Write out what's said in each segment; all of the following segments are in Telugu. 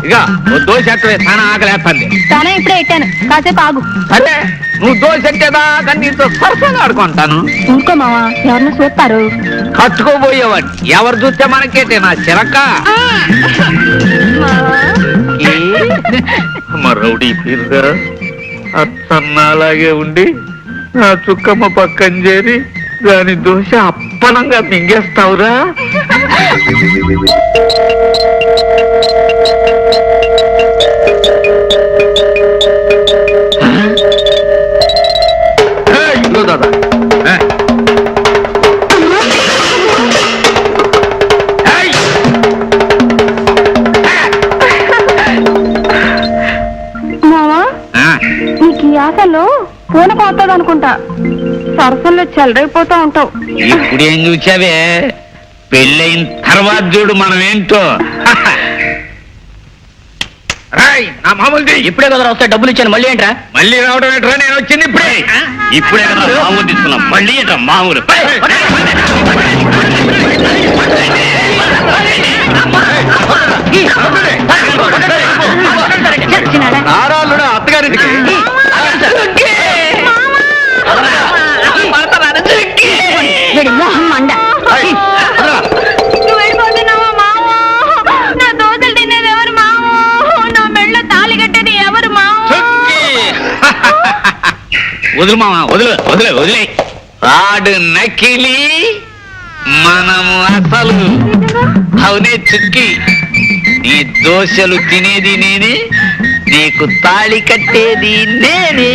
ఇక నువ్వు దోశ ఎట్టవే, చాలా ఆకలేస్తుంది. తానే ఇప్పుడే ఎట్టాను, కాసేపు ఆగు. సరే నువ్వు దోశ ఎట్టేదాకా నీతో సరసంగా ఆడుకుంటాను. ఇంకో మావా, ఎవరిని చూస్తారు? కట్టుకోబోయేవాడు ఎవరు చూస్తే మనకేటే నా చిరక. రౌడీ పీరుగా అత్తన్నాలాగే ఉండి నా చుక్కమ్మ పక్కన చేరి దాని దోశ అప్పనంగా మింగేస్తావురా. దాదా మావా, నీకు ఈ ఆశలో పూన పోతుంది అనుకుంటా. సరసంలో చెలరైపోతా ఉంటావు. ఇప్పుడేం చూసావే, పెళ్ళైన తర్వాత చూడు మనం ఏంటో. నా మామూలు ఇప్పుడే కదా వస్తాయి, డబ్బులు ఇచ్చాను, మళ్ళీ ఏంట్రా? మళ్ళీ రావడం ఏంట్రా, నేను వచ్చింది ఇప్పుడే. ఇప్పుడే కదా మామూలు తీసుకున్నాం, మళ్ళీ ఏంట్రా మామూలు? ఆరాలుడా అత్తగారింటికి వదులు మామా, వదులు వదిలే వదిలే. ఆడు నకిలీ, మనము అసలు. అవునే చుక్కి, నీ దోశలు తినేది నేనే, నీకు తాళి కట్టేది నేనే.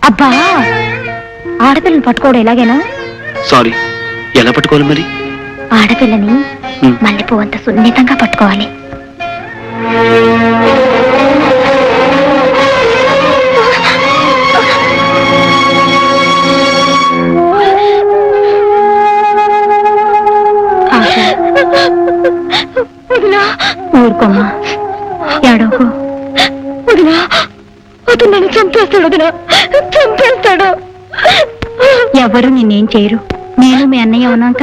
అబ్బా, ఆడపిల్లని పట్టుకోవడం ఎలాగైనా? సారీ, ఎలా పట్టుకోవాలి మరి? ఆడపిల్లని మల్లెపువ్వు అంత సున్నితంగా పట్టుకోవాలి. ఊరుకోమ్మా, ఏడవకు. వదినా, అతను నన్ను చంపేస్తాడు. వదినా, చంపేస్తాడు. ఎవరు నిన్నేం చేయరు. నేను మీ అన్నయ్య ఉన్నాక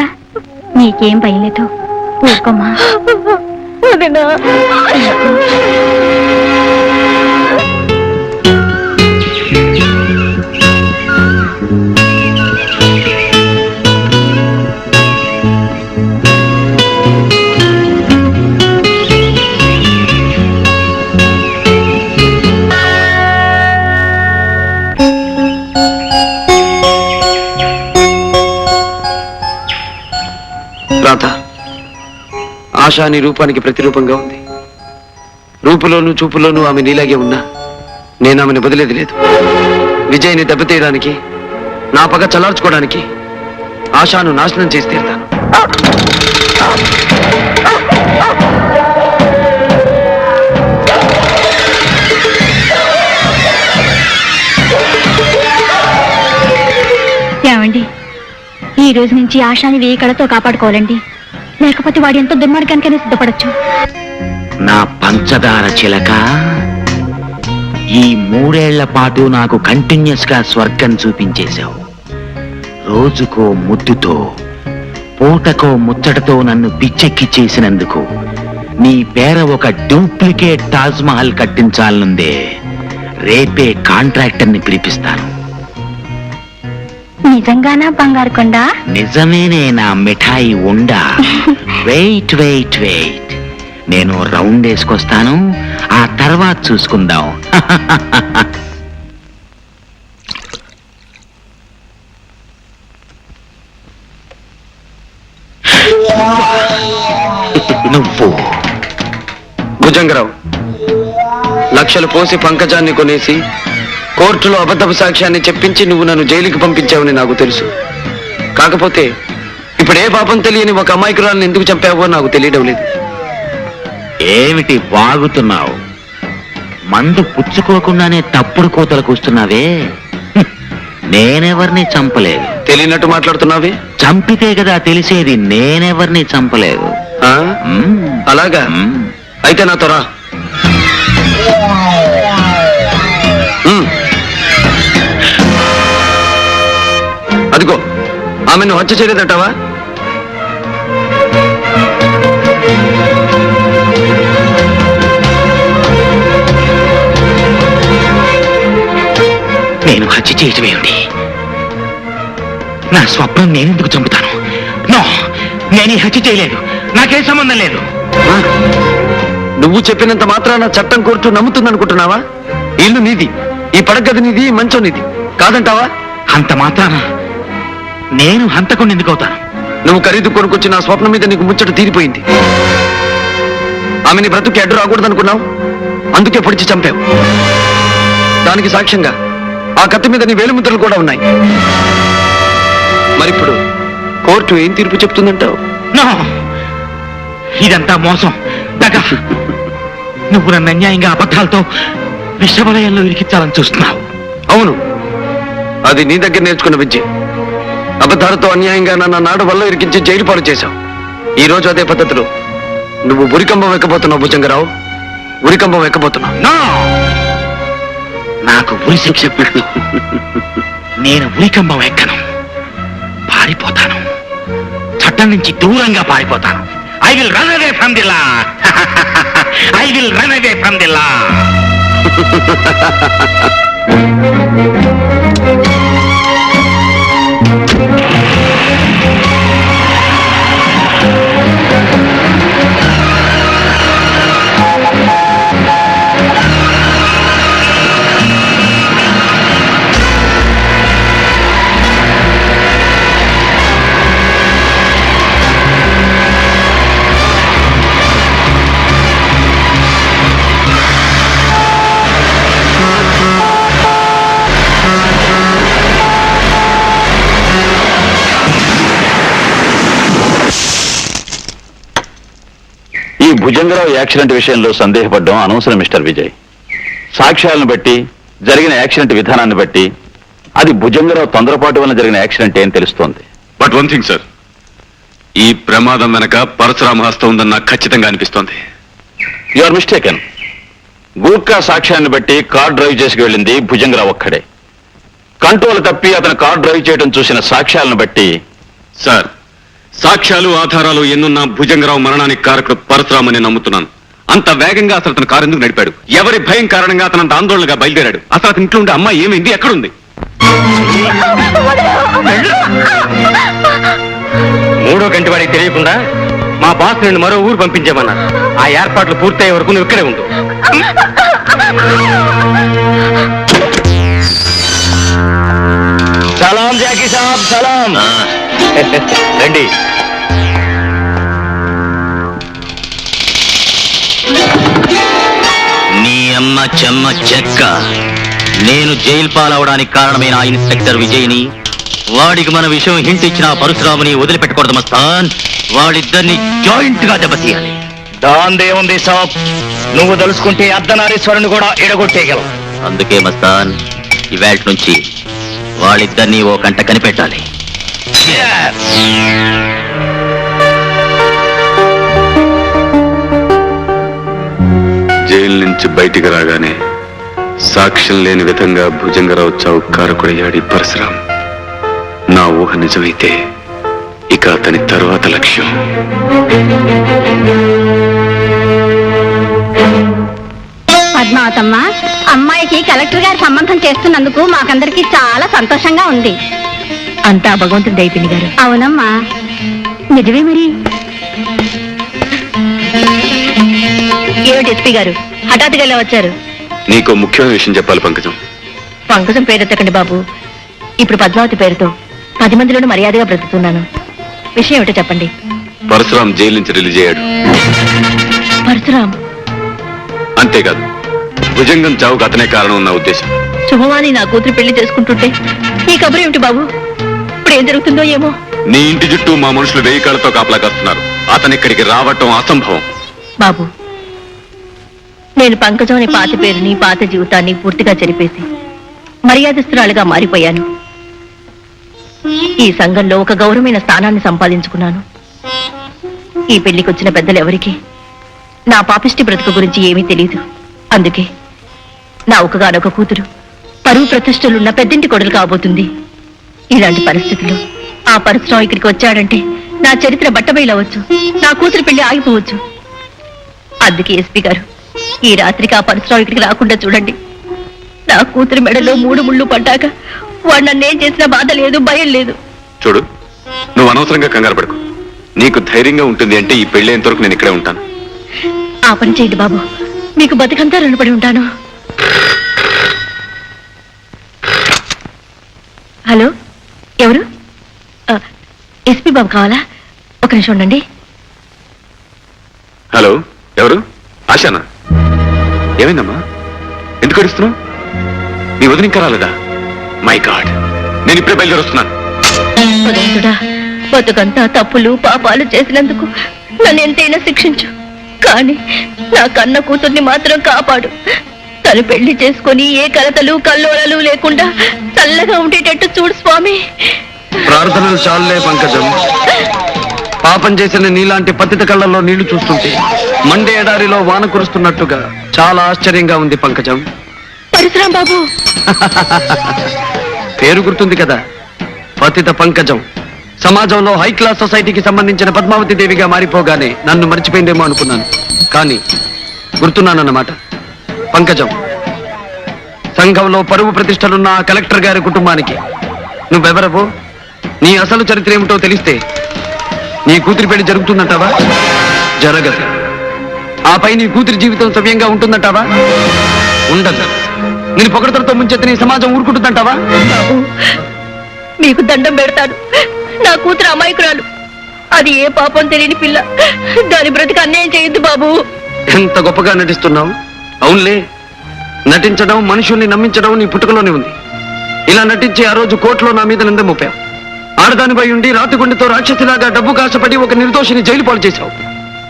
నీకేం భయలేదు. ఊరుకోమ్మా. వదినా, రాధ, ఆశ నీ రూపానికి ప్రతిరూపంగా ఉంది. రూపులోను చూపులోనూ ఆమె నీలాగే ఉన్నా నేను ఆమెను వదిలేది లేదు. విజయ్ని దెబ్బతీయడానికి, నా పగ చల్లార్చుకోవడానికి ఆశను నాశనం చేసి తీరుతాను. ఏమండి, ఈ రోజు నుంచి ఆశాని వేయి కళతో కాపాడుకోవాలండి. లేకపోతే వాడు ఎంతో దుర్మార్గానికైనా సిద్ధపడచ్చు. నా పంచదార చిలక, ఈ 3 ఏళ్ల పాటు నాకు కంటిన్యూస్ గా స్వర్గం చూపించేశావు. రోజుకో ముద్దుతో, పూటకో ముచ్చటతో నన్ను పిచ్చెక్కి చేసినందుకు నీ పేర ఒక డూప్లికేట్ తాజ్ మహల్ కట్టించాలనుందే. రేపే కాంట్రాక్టర్ని పిలిపిస్తాను. నిజంగానా బంగారు కొండ? నిజమేనే నా మిఠాయి ఉండా. వెయిట్ వెయిట్ వెయిట్, నేను రౌండ్ వేసుకొస్తాను, ఆ తర్వాత చూసుకుందాం. నువ్వు. భుజంగరావు, లక్షలు పోసి పంకజాన్ని కొనేసి కోర్టులో అబద్ధపు సాక్ష్యాన్ని చెప్పించి నువ్వు నన్ను జైలుకి పంపించావని నాకు తెలుసు. కాకపోతే ఇప్పుడు ఏ పాపం తెలియని ఒక అమాయకురాలను ఎందుకు చంపావో నాకు తెలియడం లేదు. ఏమిటి వాగుతున్నావు? మందు పుచ్చుకోకుండానే తప్పుడు కూతలు కూస్తున్నావే. నేనెవరిని చంపలేదు. తెలియనట్టు మాట్లాడుతున్నావే. చంపితే కదా తెలిసేది. నేనెవరిని చంపలేదు. ఆ? మ్మ్. అలాగా? మ్మ్. అయితే నాతో రా. అదిగో ఆమెను హత్య చేయలేదంటావా? నేను హత్య చేయటమేమిటి? నా స్వప్నం నేనెందుకు చంపుతాను? నో, నేను ఈ హత్య చేయలేదు. నాకేం సంబంధం లేదు. ఆ? నువ్వు చెప్పినంత మాత్రాన చట్టం కోర్టు నమ్ముతుందనుకుంటున్నావా? ఇల్లు నీది, ఈ పడగది నీది, ఈ మంచం నీది కాదంటావా? అంత మాత్రాన నేను హంతకుండా ఎందుకు అవుతాను? నువ్వు ఖరీదు కొనుకొచ్చి నా స్వప్నం మీద నీకు ముచ్చట తీరిపోయింది. ఆమెని బ్రతుకి అడ్డు రాకూడదనుకున్నావు, అందుకే పొడిచి చంపావు. దానికి సాక్ష్యంగా ఆ కత్తి మీద నీ వేలుముద్రలు కూడా ఉన్నాయి. మరిప్పుడు కోర్టు ఏం తీర్పు చెప్తుందంటావు? నో, ఇదంతా మోసం, దగ. నువ్వు నన్ను అన్యాయంగా అబద్ధాలతో విషవలయంలో ఇరికించాలని చూస్తున్నావు. అవును, అది నీ దగ్గర నేర్చుకున్న విద్య. అబద్ధాలతో అన్యాయంగా నన్ను నాడు వల్ల ఇరికించి జైలు పాలు చేశావు. ఈ రోజు అదే పద్ధతిలో నువ్వు ఉరికంబం ఎక్కబోతున్నావు భుజంగరావు. ఉరికంబం ఎక్కబోతున్నావు. నో, నాకు ఉరి శిక్ష పెట్టు. నేను ఉరికంబం ఎక్కను. పారిపోతాను. చట్టం నుంచి దూరంగా పారిపోతాను. I will run away from the law. I will run away from the law. ఈ భుజంగరావు యాక్సిడెంట్ విషయంలో సందేహపడ్డం అనవసరం మిస్టర్ విజయ్. సాక్ష్యాలను బట్టి, జరిగిన యాక్సిడెంట్ విధానాన్ని బట్టి అది భుజంగరావు తొందరపాటు వల్ల జరిగిన యాక్సిడెంట్ ఏం తెలుస్తోంది. బట్ వన్ థింగ్ సార్, ఈ ప్రమాదం వెనక పరశురామ హస్తం ఉందని నాకు ఖచ్చితంగా అనిపిస్తోంది. You are mistaken. గూర్ఖా సాక్ష్యాన్ని బట్టి కార్ డ్రైవ్ చేసి వెళ్ళింది భుజంగరావు ఒక్కడే. కంట్రోల్ తప్పి అతను కార్ డ్రైవ్ చేయడం చూసిన సాక్ష్యాలను బట్టి సార్, సాక్ష్యాలు ఆధారాలు ఎన్నున్నా భుజంగరావు మరణానికి కారకుడు పరశురామని నమ్ముతున్నాను. అంత వేగంగా అసలు అతను కారు ఎందుకు నడిపాడు? ఎవరి భయం కారణంగా అతను అంత ఆందోళనగా బయలుదేరాడు? అసలు అతని ఇంట్లో ఉండే అమ్మాయి ఏమైంది? ఎక్కడుంది? 3వ గంట వాడికి తెలియకుండా మా బాస్ నిన్ను మరో ఊరు పంపించామన్నారు. ఆ ఏర్పాట్లు పూర్తయ్యే వరకు నువ్వు ఇక్కడే ఉండు. సలాం జాకీ సాబ్, సలాం. రండి. నీ అమ్మ చెమ్మ చెక్క. నేను జైలు పాలవడానికి కారణమైన ఆ ఇన్స్పెక్టర్ విజయ్ని, వాడికి మన విషయం హింట్ ఇచ్చిన పరశురాముని వదిలిపెట్టకూడదు మస్తాన్. వాళ్ళిద్దరిని జాయింట్ గా దెబ్బతీయాలి. దాందేముంది సాబ్, నువ్వు తలుసుకుంటే అర్ధనారీశ్వరుని కూడా ఎడగొట్టేయగలవు. అందుకే మస్తాన్, ఇవాళ నుంచి వాళ్ళిద్దరినీ ఓ కంట కనిపెట్టాలి. జైలు నుంచి బయటికి రాగానే సాక్ష్యం లేని విధంగా భుజంగరావు చావు కారకుడయ్యాడు పరశురాం. నా ఊహ నిజమైతే ఇక అతని తరువాత లక్ష్యం పద్మావతమ్మ, అమ్మాయికి కలెక్టర్ గారి సంబంధం చేస్తున్నందుకు మాకందరికి చాలా సంతోషంగా ఉంది. అంతా భగవంతుడి దయపిండి గారు. అవునమ్మా, నిజమే. మరి ఏమిటి ఎస్పీ గారు హఠాత్తుగా ఇలా వచ్చారు? నీకో ముఖ్యమైన విషయం చెప్పాలి పంకజం. పంకజం పేరెత్తకండి బాబు. ఇప్పుడు పద్మావతి పేరుతో 10 మందిలోనూ మర్యాదగా బ్రతుకుతున్నాను. విషయం ఏమిటో చెప్పండి. పరశురాం జైలు నుంచి రిలీజ్ అయ్యాడు. పరశురాం, అంతేకాదు భుజంగం చావుకు అతనే కారణం ఉన్న ఉద్దేశం. శుభవాణి నా కూతురు పెళ్లి చేసుకుంటుంటే ఈ కబురు ఏమిటి బాబు? ఇప్పుడు ఏం జరుగుతుందో ఏమో. నీ ఇంటి చుట్టూ మా మనుషులు 1000 కాళ్ళతో కాపలా కాస్తున్నారు. అతను ఇక్కడికి రావటం అసంభవం. బాబు, నేను పంకజం అనే పాత పేరుని, పాత జీవితాన్ని పూర్తిగా చెరిపేసి మర్యాదస్తురాలుగా మారిపోయాను. ఈ సంఘంలో ఒక గౌరవమైన స్థానాన్ని సంపాదించుకున్నాను. ఈ పెళ్లికి వచ్చిన పెద్దలు ఎవరికి నా పాపిష్టి బ్రతుకు గురించి ఏమీ తెలియదు. అందుకే నా ఒకగానొక కూతురు పరువు ప్రతిష్టలున్న పెద్దింటి కొడులు కాబోతుంది. ఇలాంటి పరిస్థితుల్లో ఆ పరశురాం ఇక్కడికి వచ్చాడంటే నా చరిత్ర బట్టబయలవచ్చు, నా కూతురు పెళ్లి ఆగిపోవచ్చు. అందుకే ఎస్పీ గారు, ఈ రాత్రికి ఆ పరశురాం ఇక్కడికి రాకుండా చూడండి. నా కూతురు మెడలో 3 ముళ్ళు పడ్డాక వాడు నన్నేం చేసినా బాధ లేదు, భయం లేదు. చూడు, నువ్వు అనవసరంగా కంగారు పడుకో. నీకు ధైర్యంగా ఉంటుంది అంటే ఈ పెళ్ళేంత వరకు నేను ఇక్కడే ఉంటాను. ఆ పని చేయండి బాబు, మీకు బతికంతా రుణపడి ఉంటాను. హలో, ఎవరు? ఎస్పీ బాబు కావాలా? ఒక నిమిషం ఉండండి. హలో, ఎవరు? ఆశానా? ఏమైందమ్మా? ఎందుకు అడుస్తున్నావు? నీ వదిన ఇంకా రాలేదా? మై గాడ్, నేను ఇప్పుడే బయలుదేరొస్తున్నాను. భగవంతుడా, బతుకంతా తప్పులు పాపాలు చేసినందుకు నన్ను ఎంతైనా శిక్షించు, కానీ నా కన్న కూతుర్ని మాత్రం కాపాడు. తను పెళ్లి చేసుకుని ఏ కలతలు కల్లోలలు లేకుండా చల్లగా ఉండేటట్టు చూడు స్వామి. ప్రార్థనలు చాలులే పంకజం. పాపం చేసిన నీలాంటి పతిత కళ్ళల్లో నీళ్లు చూస్తుంటే మండే ఎడారిలో వాన కురుస్తున్నట్టుగా చాలా ఆశ్చర్యంగా ఉంది పంకజం. పరశురాం బాబు, పేరు గుర్తుంది కదా, పతిత పంకజం. సమాజంలో హై క్లాస్ సొసైటీకి సంబంధించిన పద్మావతి దేవిగా మారిపోగానే నన్ను మర్చిపోయిందేమో అనుకున్నాను, కానీ గుర్తున్నానన్నమాట. పంకజం, సంఘంలో పరువు ప్రతిష్టలున్న ఆ కలెక్టర్ గారి కుటుంబానికి నువ్వెవరవో, నీ అసలు చరిత్ర ఏమిటో తెలిస్తే నీ కూతురి పెళ్లి జరుగుతుందంటావా? జరగదు. ఆపై నీ కూతురి జీవితం సవ్యంగా ఉంటుందంటావా? ఉండదు. నేను పొగడతలతో ముంచెత్తి నీ సమాజం ఊరుకుంటుందంటావా? బాబు, మీకు దండం పెడతాను. నా కూతురు అమాయకురాలు, అది ఏ పాపం తెలియని పిల్ల. దాని బ్రతికి అన్యాయం చేయొద్దు బాబు. ఎంత గొప్పగా నటిస్తున్నావు. అవునులే, నటించడం, మనుషుల్ని నమ్మించడం నీ పుట్టుకలోనే ఉంది. ఇలా నటించి ఆ రోజు కోర్టులో నా మీద నింద మోపావు. ఆడదానిపై ఉండి రాతిగుండితో రాక్షసిలాగా డబ్బు కాసపడి ఒక నిర్దోషిని జైలు పాలు చేశావు.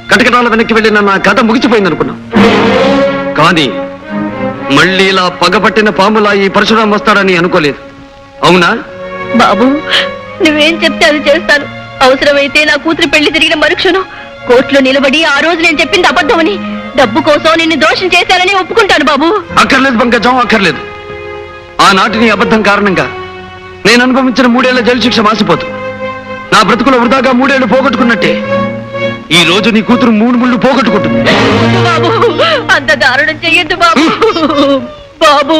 కటకటాల వెనక్కి వెళ్ళిన నా కథ ముగిసిపోయిందనుకున్నావు. కానీ మళ్ళీ ఇలా పగపట్టిన పాములా ఈ పరశురాం వస్తాడని అనుకోలేదు. అవునా? బాబు, నువ్వేం చెప్తే అది చేస్తాను. అవసరమైతే నా కూతురు పెళ్లి తిరిగిన మరుక్షణం కోర్టులో నిలబడి ఆ రోజు నేను చెప్పింది అబద్ధమని, డబ్బు కోసం నిన్ను దోషం చేశానని ఒప్పుకుంటాను బాబు. అక్కర్లేదు పంకజం, అక్కర్లేదు. ఆనాటి నీ అబద్ధం కారణంగా నేను అనుభవించిన 3 ఏళ్ల జైలు శిక్ష మాసిపోతు. నా బ్రతుకులో వృధాగా 3 ఏళ్లు పోగొట్టుకున్నట్టే ఈ రోజు నీ కూతురు 3 ముళ్ళు పోగొట్టుకుంటుంది. బాబు, అంత దారుణం చెయ్యొద్దు బాబు. బాబు,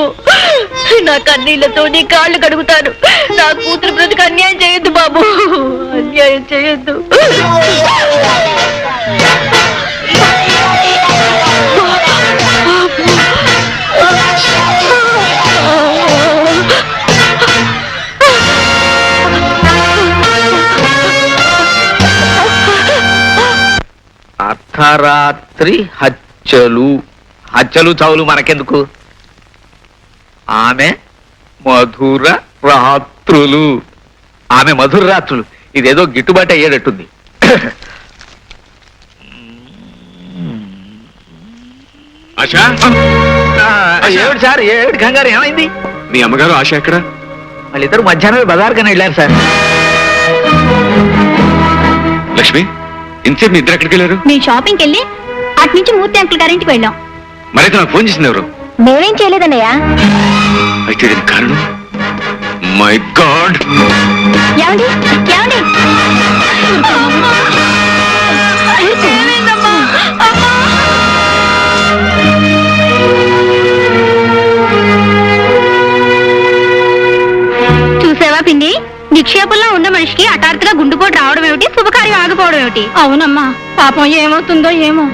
నా కన్నీళ్లతో నీ కాళ్ళు కడుగుతాను. నా కూతురు బ్రతుకు అన్యాయం చేయొద్దు బాబు, అన్యాయం చేయొద్దు. అర్ధరాత్రి హత్యలు. హత్యలు చావులు మనకెందుకు? ఆమె మధుర రాత్రులు. ఆమె మధుర రాత్రులు. ఇదేదో గిట్టుబాటు అయ్యేటట్టుంది. ఆశా, ఏమిటి సార్, ఏమిటి కంగారు, ఏమైంది? మీ అమ్మగారు ఆశ ఎక్కడ? వాళ్ళిద్దరు మధ్యాహ్నమే బజార్కని వెళ్ళారు సార్. లక్ష్మి, ఇంతసేపు మీ ఇద్దరు ఎక్కడికి వెళ్ళారు? మేము షాపింగ్కి వెళ్ళి అటు నుంచి మూర్తి అంకుల్ గారింటికి వెళ్ళాం. మరైతే నాకు ఫోన్ చేసింది ఎవరు? మేమేం చేయలేదన్నయ్యా. అయితే దీనికి కారణం, మై గాడ్, ఏమండి ఏమండి, చూసావా పిండి, నిక్షేపంలో ఉన్న మనిషికి హఠాత్తుగా గుండెపోటు రావడం ఏమిటి, శుభకార్యం ఆగిపోవడం ఏమిటి? అవునమ్మా, పాపం ఏమవుతుందో ఏమో.